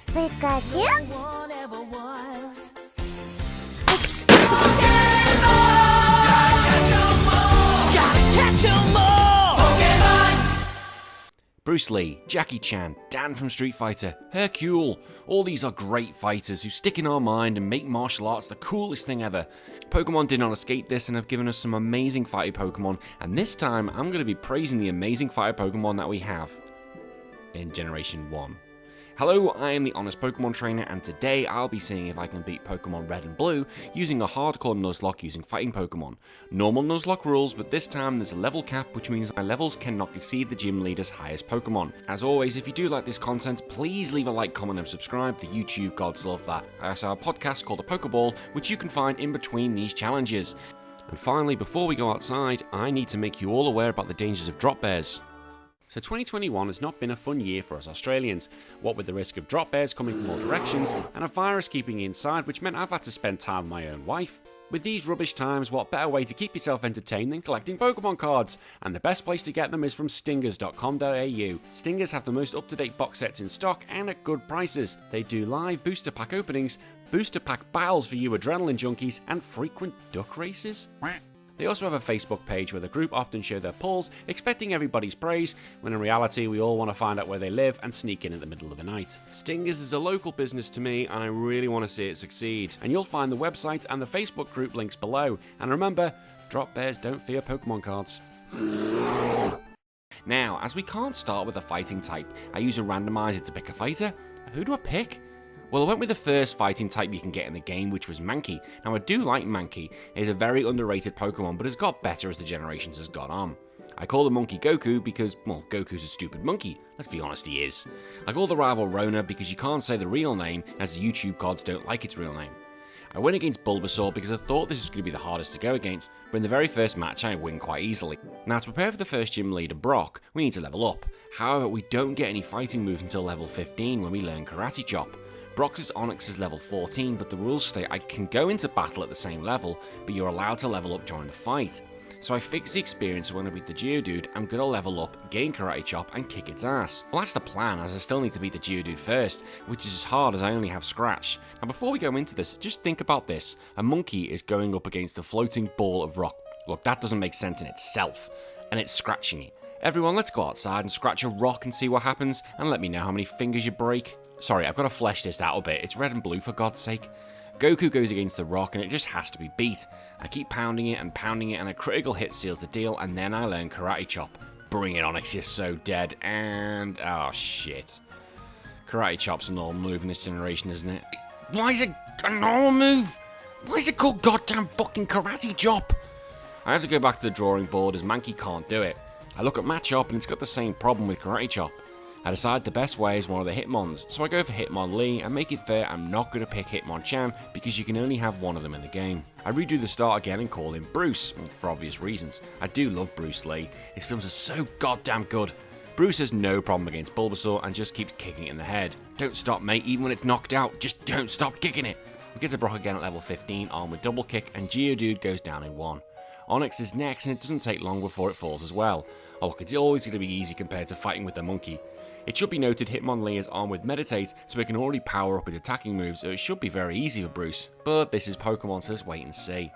Pikachu? Bruce Lee, Jackie Chan, Dan from Street Fighter, Hercule, all these are great fighters who stick in our mind and make martial arts the coolest thing ever. Pokemon did not escape this and have given us some amazing fighting Pokemon, and this time I'm going to be praising the amazing fighter Pokemon that we have in Generation 1. Hello, I am the Honest Pokemon Trainer, and today I'll be seeing if I can beat Pokemon Red and Blue using a Hardcore Nuzlocke using fighting Pokemon. Normal Nuzlocke rules, but this time there's a level cap, which means my levels cannot exceed the gym leader's highest Pokemon. As always, if you do like this content, please leave a like, comment and subscribe. The YouTube gods love that. I also have a podcast called The Pokeball, which you can find in between these challenges. And finally, before we go outside, I need to make you all aware about the dangers of drop bears. So 2021 has not been a fun year for us Australians, what with the risk of drop bears coming from all directions and a virus keeping me inside, which meant I've had to spend time with my own wife. With these rubbish times, what better way to keep yourself entertained than collecting Pokemon cards? And the best place to get them is from stingers.com.au. Stingers have the most up-to-date box sets in stock and at good prices. They do live booster pack openings, booster pack battles for you adrenaline junkies, and frequent duck races. They also have a Facebook page where the group often show their pulls, expecting everybody's praise, when in reality we all want to find out where they live and sneak in at the middle of the night. Stingers is a local business to me and I really want to see it succeed. And you'll find the website and the Facebook group links below. And remember, drop bears don't fear Pokemon cards. Now, as we can't start with a fighting type, I use a randomizer to pick a fighter. Who do I pick? Well, I went with the first fighting type you can get in the game, which was Mankey. Now, I do like Mankey. It is a very underrated Pokemon, but has got better as the generations has gone on. I call the monkey Goku because, well, Goku's a stupid monkey. Let's be honest, he is. I call the rival Rona because you can't say the real name, as the YouTube gods don't like its real name. I went against Bulbasaur because I thought this was going to be the hardest to go against, but in the very first match I win quite easily. Now, to prepare for the first gym leader, Brock, we need to level up. However, we don't get any fighting moves until level 15 when we learn Karate Chop. Brock's Onix is level 14, but the rules state I can go into battle at the same level, but you're allowed to level up during the fight. So I fixed the experience when I beat the Geodude, I'm going to level up, gain Karate Chop, and kick its ass. Well, that's the plan, as I still need to beat the Geodude first, which is as hard as I only have Scratch. Now before we go into this, just think about this. A monkey is going up against a floating ball of rock. Look, that doesn't make sense in itself, and it's scratching it. Everyone, let's go outside and scratch a rock and see what happens, and let me know how many fingers you break. Sorry, I've got to flesh this out a bit. It's red and blue, for God's sake. Goku goes against the rock, and it just has to be beat. I keep pounding it, and a critical hit seals the deal, and then I learn Karate Chop. Bring it, Onix, you're so dead, and... oh, shit. Karate Chop's a normal move in this generation, isn't it? Why is it a normal move? Why is it called goddamn fucking Karate Chop? I have to go back to the drawing board, as Mankey can't do it. I look at Machop, and it's got the same problem with Karate Chop. I decide the best way is one of the Hitmons, so I go for Hitmonlee, and make it fair, I'm not going to pick Hitmonchan because you can only have one of them in the game. I redo the start again and call him Bruce, for obvious reasons. I do love Bruce Lee, his films are so goddamn good. Bruce has no problem against Bulbasaur and just keeps kicking it in the head. Don't stop, mate, even when it's knocked out, just don't stop kicking it. We get to Brock again at level 15, armed with double kick, and Geodude goes down in one. Onix is next, and it doesn't take long before it falls as well. Oh look, it's always going to be easy compared to fighting with the monkey. It should be noted Hitmonlee is armed with Meditate, so it can already power up its attacking moves, so it should be very easy for Bruce. But this is Pokemon, so let's wait and see.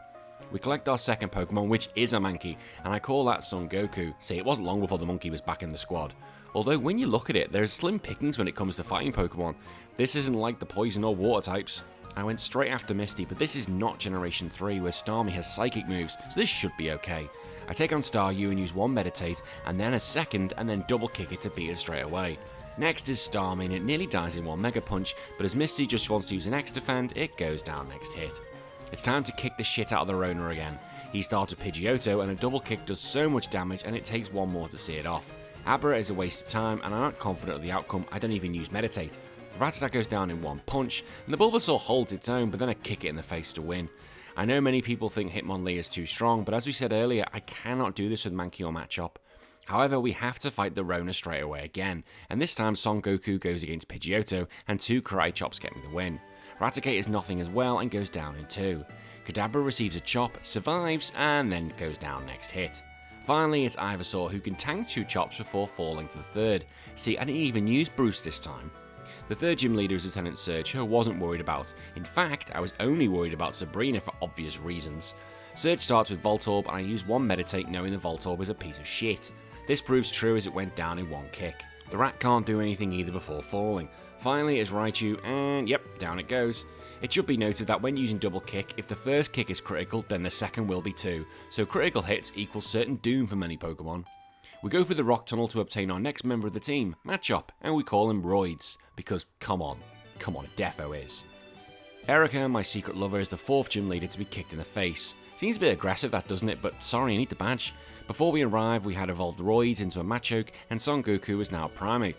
We collect our second Pokemon, which is a Mankey, and I call that Son Goku. See, it wasn't long before the monkey was back in the squad. Although when you look at it, there's slim pickings when it comes to fighting Pokemon. This isn't like the poison or water types. I went straight after Misty, but this is not Generation 3 where Starmie has psychic moves, so this should be okay. I take on Staryu and use one Meditate, and then a second, and then double kick it to beat it straight away. Next is Starmie, and it nearly dies in one Mega Punch, but as Misty just wants to use an X defend, it goes down next hit. It's time to kick the shit out of the Rona again. He starts with Pidgeotto, and a double kick does so much damage, and it takes one more to see it off. Abra is a waste of time, and I'm not confident of the outcome, I don't even use Meditate. Rattata goes down in one punch, and the Bulbasaur holds its own, but then I kick it in the face to win. I know many people think Hitmonlee is too strong, but as we said earlier, I cannot do this with Mankey or Machop. However, we have to fight the Rona straight away again, and this time Son Goku goes against Pidgeotto, and 2 Karate Chops get me the win. Raticate is nothing as well and goes down in 2. KADABRA receives a chop, survives, and then goes down next hit. Finally, it's Ivysaur who can tank 2 chops before falling to the third. See, I didn't even use Bruce this time. The third gym leader is Lieutenant Surge, who I wasn't worried about. In fact, I was only worried about Sabrina for obvious reasons. Surge starts with Voltorb, and I use one Meditate knowing the Voltorb is a piece of shit. This proves true as it went down in one kick. The rat can't do anything either before falling. Finally, it's Raichu, and yep, down it goes. It should be noted that when using double kick, if the first kick is critical, then the second will be too, so critical hits equals certain doom for many Pokemon. We go through the rock tunnel to obtain our next member of the team, Machop, and we call him Roids, because come on, it defo is. Erica, my secret lover, is the fourth gym leader to be kicked in the face. Seems a bit aggressive that, doesn't it, but sorry, I need the badge. Before we arrive, we had evolved Roids into a Machoke, and Son Goku is now a Primeape.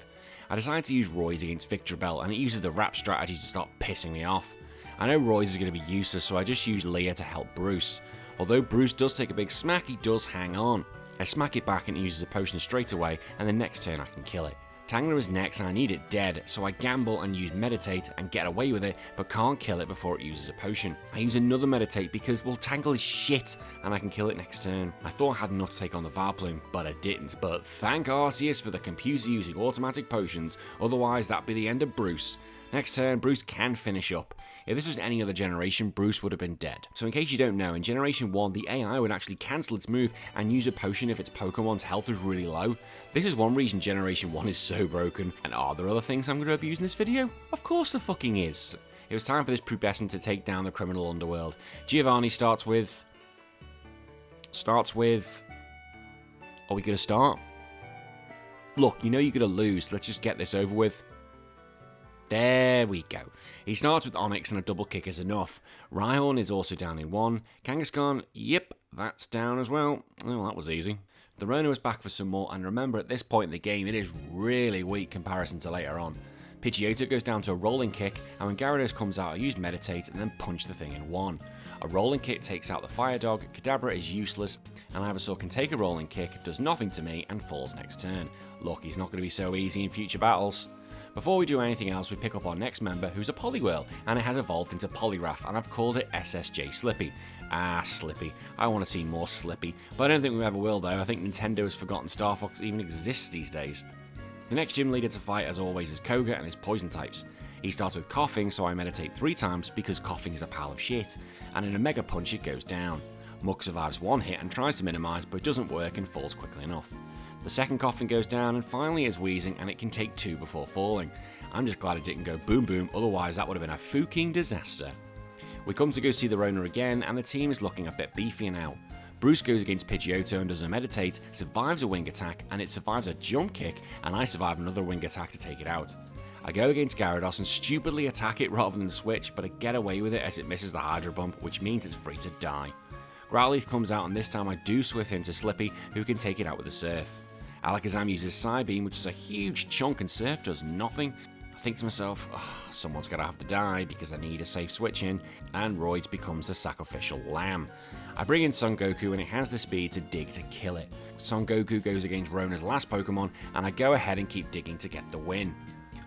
I decided to use Roids against VICTREEBEL, and it uses the wrap strategy to start pissing me off. I know Roids is going to be useless, so I just used Leah to help Bruce. Although Bruce does take a big smack, he does hang on. I smack it back and it uses a potion straight away, and the next turn I can kill it. Tangler is next and I need it dead, so I gamble and use Meditate and get away with it, but can't kill it before it uses a potion. I use another Meditate because, well, Tangle is shit, and I can kill it next turn. I thought I had enough to take on the Vileplume, but I didn't. But thank Arceus for the computer using automatic potions, otherwise that'd be the end of Bruce. Next turn, Bruce can finish up. If this was any other generation, Bruce would have been dead. So in case you don't know, in Generation 1, the AI would actually cancel its move and use a potion if its Pokemon's health was really low. This is one reason Generation 1 is so broken. And are there other things I'm going to abuse in this video? Of course there fucking is. It was time for this pubescent to take down the criminal underworld. Giovanni starts with... Are we going to start? Look, you know you're going to lose. Let's just get this over with. There we go. He starts with Onyx and a double kick is enough. Rhyhorn is also down in one. Kangaskhan, yep, that's down as well. Well, that was easy. The Rona is back for some more, and remember at this point in the game it is really weak comparison to later on. Pidgeotto goes down to a rolling kick, and when Gyarados comes out I use Meditate and then punch the thing in one. A rolling kick takes out the Fire Dog, Kadabra is useless, and Ivysaur can take a rolling kick, does nothing to me, and falls next turn. Look, he's not going to be so easy in future battles. Before we do anything else, we pick up our next member, who's a Poliwhirl, and it has evolved into Poliwrath, and I've called it SSJ Slippy. Ah, Slippy. I want to see more Slippy, but I don't think we ever will though. I think Nintendo has forgotten Star Fox even exists these days. The next gym leader to fight, as always, is Koga and his poison types. He starts with Coughing, so I Meditate 3 times because Coughing is a pile of shit, and in a Mega Punch it goes down. Muk survives one hit and tries to minimise, but it doesn't work and falls quickly enough. The second Coughing goes down, and finally is Wheezing, and it can take 2 before falling. I'm just glad it didn't go boom boom, otherwise that would have been a fucking disaster. We come to go see the Rona again, and the team is looking a bit beefier now. Bruce goes against Pidgeotto and does a Meditate, survives a Wing Attack, and it survives a Jump Kick, and I survive another Wing Attack to take it out. I go against Gyarados and stupidly attack it rather than switch, but I get away with it as it misses the Hydro Bump, which means it's free to die. Growlithe comes out, and this time I do swift into Slippy, who can take it out with a Surf. Alakazam uses Psybeam, which is a huge chunk, and Surf does nothing. I think to myself, someone's gonna have to die because I need a safe switch in, and Roids becomes the sacrificial lamb. I bring in Son Goku and it has the speed to dig to kill it. Son Goku goes against Rona's last Pokemon, and I go ahead and keep digging to get the win.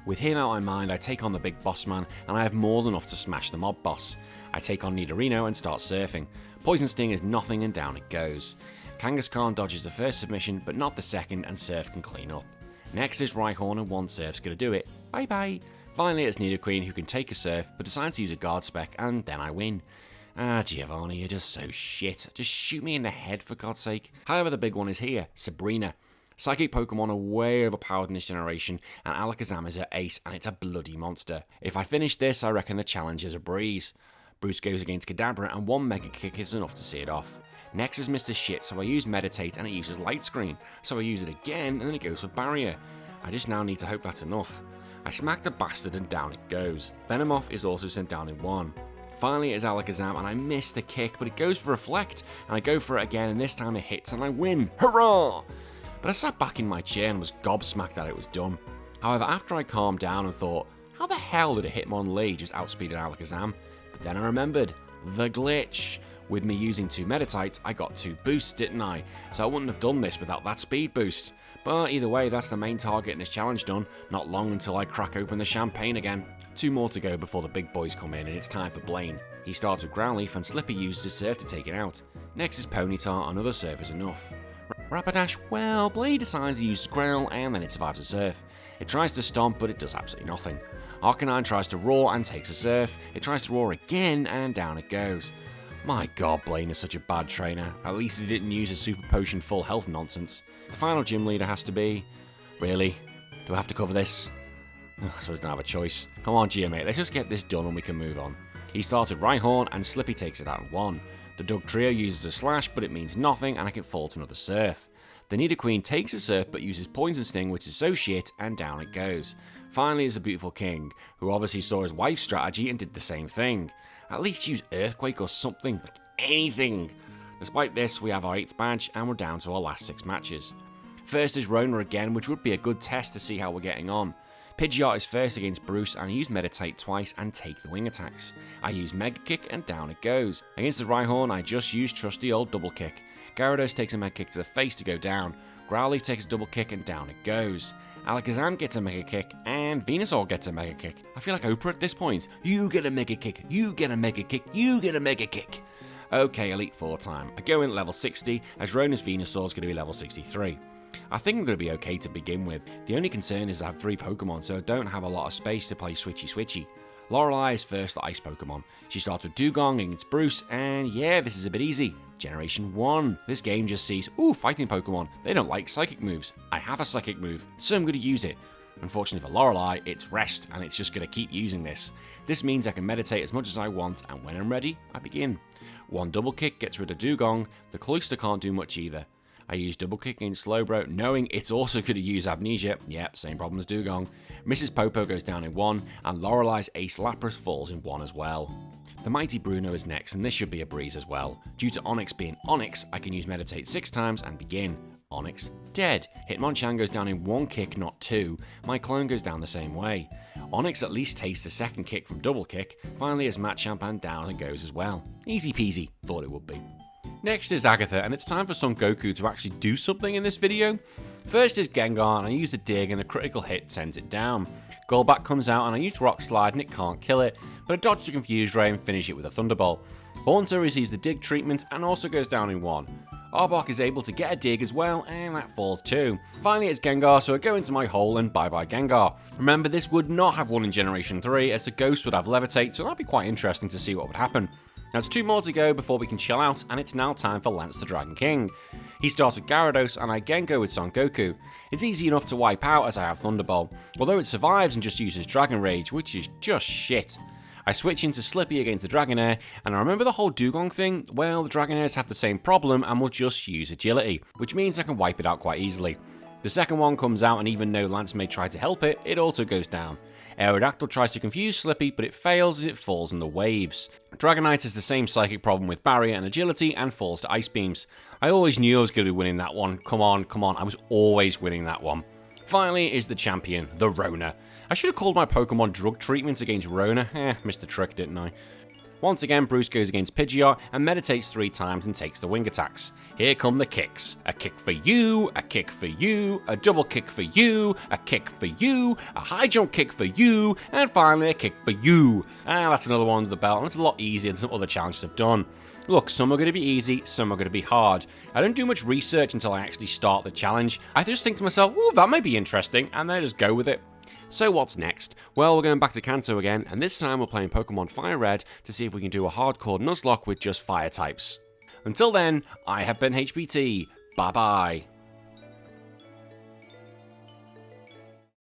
With him out of my mind, I take on the big boss man, and I have more than enough to smash the mob boss. I take on Nidorino and start surfing. Poison Sting is nothing and down it goes. Kangaskhan dodges the first submission, but not the second, and Surf can clean up. Next is Rhyhorn, and one Surf's gonna do it. Bye bye. Finally it's Nidoqueen, who can take a Surf, but decides to use a Guard Spec, and then I win. Ah, Giovanni, you're just so shit. Just shoot me in the head, for God's sake. However, the big one is here, Sabrina. Psychic Pokemon are way overpowered in this generation, and Alakazam is her ace, and it's a bloody monster. If I finish this, I reckon the challenge is a breeze. Bruce goes against Kadabra, and one Mega Kick is enough to see it off. Next is Mr. Shit, so I use Meditate, and it uses Light Screen. So I use it again, and then it goes for Barrier. I just now need to hope that's enough. I smack the bastard, and down it goes. Venomoth is also sent down in one. Finally it is Alakazam, and I miss the kick, but it goes for Reflect, and I go for it again, and this time it hits, and I win. Hurrah! But I sat back in my chair and was gobsmacked that it was done. However, after I calmed down and thought, how the hell did a Hitmonlee just outspeed an Alakazam? But then I remembered, the glitch. With me using 2 Meditites, I got 2 boosts, didn't I? So I wouldn't have done this without that speed boost. But either way, that's the main target in this challenge done. Not long until I crack open the champagne again. 2 more to go before the big boys come in, and it's time for Blaine. He starts with Growlithe, and Slippy uses his Surf to take it out. Next is Ponyta, another Surf is enough. Rapidash, well, Blade decides to use Growl and then it survives a Surf. It tries to Stomp, but it does absolutely nothing. Arcanine tries to Roar and takes a Surf. It tries to Roar again and down it goes. My god, Blaine is such a bad trainer. At least he didn't use a Super Potion full health nonsense. The final gym leader has to be... Really? Do I have to cover this? I suppose I don't have a choice. Come on, Geomate, let's just get this done and we can move on. He started Rhyhorn and Slippy takes it out in one. The Dugtrio uses a Slash, but it means nothing and I can fall to another Surf. The Nidoqueen takes a Surf but uses Poison Sting, which is so shit, and down it goes. Finally is the beautiful King, who obviously saw his wife's strategy and did the same thing. At least use Earthquake or something, like anything. Despite this, we have our 8th badge and we're down to our last 6 matches. First is Rona again, which would be a good test to see how we're getting on. Pidgeot is first against Bruce, and I use Meditate twice and take the wing attacks. I use Mega Kick and down it goes. Against the Rhyhorn, I just use trusty old Double Kick. Gyarados takes a Mega Kick to the face to go down. Growlithe takes a Double Kick and down it goes. Alakazam gets a Mega Kick, and Venusaur gets a Mega Kick. I feel like Oprah at this point. You get a Mega Kick, you get a Mega Kick, you get a Mega Kick. Okay, Elite Four time. I go in at level 60, as Rona's Venusaur is going to be level 63. I think I'm going to be okay to begin with. The only concern is I have 3 Pokemon, so I don't have a lot of space to play switchy. Lorelei is first Ice Pokemon. She starts with Dugong against Bruce, and yeah, this is a bit easy. Generation 1. This game just sees, ooh, fighting Pokemon. They don't like psychic moves. I have a psychic move, so I'm going to use it. Unfortunately for Lorelei, it's Rest, and it's just going to keep using this. This means I can meditate as much as I want, and when I'm ready, I begin. 1 Double Kick gets rid of Dugong. The Cloyster can't do much either. I use Double Kick against Slowbro, knowing it's also going to use Amnesia. Yep, same problem as Dugong. Mrs. Popo goes down in 1, and Lorelei's Ace Lapras falls in 1 as well. The mighty Bruno is next, and this should be a breeze as well. Due to Onyx being Onyx, I can use Meditate 6 times and begin. Onyx, dead. Hitmonchan goes down in 1 kick, not 2. My clone goes down the same way. Onyx at least tastes the second kick from Double Kick. Finally is Machamp and down it goes as well. Easy peasy, thought it would be. Next is Agatha, and it's time for Son Goku to actually do something in this video. First is Gengar, and I use a Dig and a critical hit sends it down. Golbat comes out and I use Rock Slide and it can't kill it, but I dodge the Confused Ray and finish it with a Thunderbolt. Haunter receives the Dig treatment and also goes down in 1. Arbok is able to get a Dig as well, and that falls too. Finally it's Gengar, so I go into my hole and bye bye Gengar. Remember, this would not have won in Generation 3 as the Ghost would have Levitate, so that'd be quite interesting to see what would happen. Now it's 2 more to go before we can chill out, and it's now time for Lance the Dragon King. He starts with Gyarados, and I again go with Son Goku. It's easy enough to wipe out as I have Thunderbolt, although it survives and just uses Dragon Rage, which is just shit. I switch into Slippy against the Dragonair, and I remember the whole Dugong thing. Well, the Dragonairs have the same problem and will just use Agility, which means I can wipe it out quite easily. The second one comes out, and even though Lance may try to help it, it also goes down. Aerodactyl tries to confuse Slippy, but it fails as it falls in the waves. Dragonite has the same psychic problem with Barrier and Agility and falls to Ice Beams. I always knew I was going to be winning that one. Come on, I was always winning that one. Finally is the champion, the Rona. I should have called my Pokemon Drug Treatment against Rona. Missed the trick, didn't I? Once again, Bruce goes against Pidgeot and meditates 3 times and takes the wing attacks. Here come the kicks. A kick for you, a kick for you, a double kick for you, a kick for you, a high jump kick for you, and finally a kick for you. That's another one under the belt, and it's a lot easier than some other challenges I've done. Look, some are going to be easy, some are going to be hard. I don't do much research until I actually start the challenge. I just think to myself, ooh, that might be interesting, and then I just go with it. So what's next? Well, we're going back to Kanto again, and this time we're playing Pokemon Fire Red to see if we can do a Hardcore Nuzlocke with just fire types. Until then, I have been HBT. Bye bye.